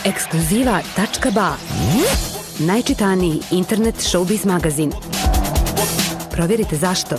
Ekskluziva.ba. Najčitaniji internet showbiz magazin. Provjerite zašto.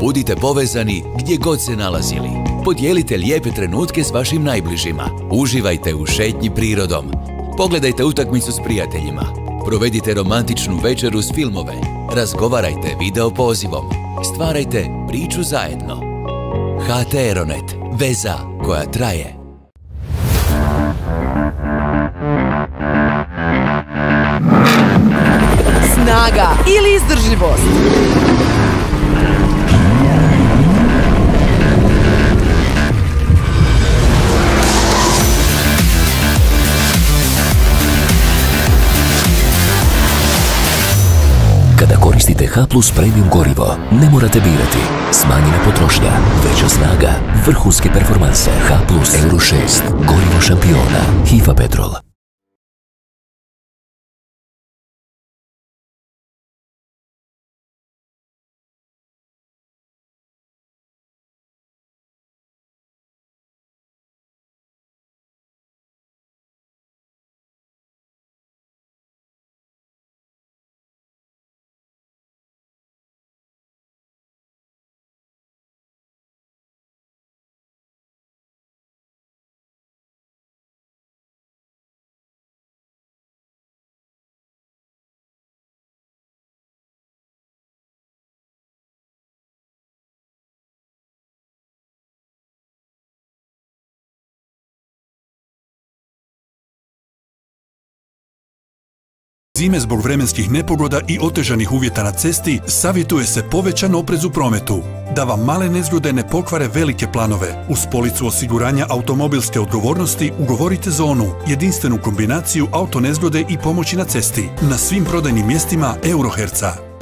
Budite povezani gdje god se nalazili. Podijelite lijepe trenutke s vašim najbližima. Uživajte u šetnji prirodom. Pogledajte utakmicu s prijateljima. Provedite romantičnu večeru s filmove. Razgovarajte video pozivom. Stvarajte priču zajedno. HT Aeronet. Veza koja traje. Snaga ili izdržljivost? Kada koristite H+ Premium gorivo, ne morate birati. Smanjena potrošnja, veća snaga, vrhunske performanse. H+ Euro 6, gorivo šampiona, HIFA Petrol. Zime zbog vremenskih nepogoda i otežanih uvjeta na cesti savjetuje se povećan oprez u prometu. Da vam male nezgode ne pokvare velike planove. Uz policu osiguranja automobilske odgovornosti ugovorite zonu, jedinstvenu kombinaciju auto nezgode i pomoći na cesti. Na svim prodajnim mjestima Euroherca.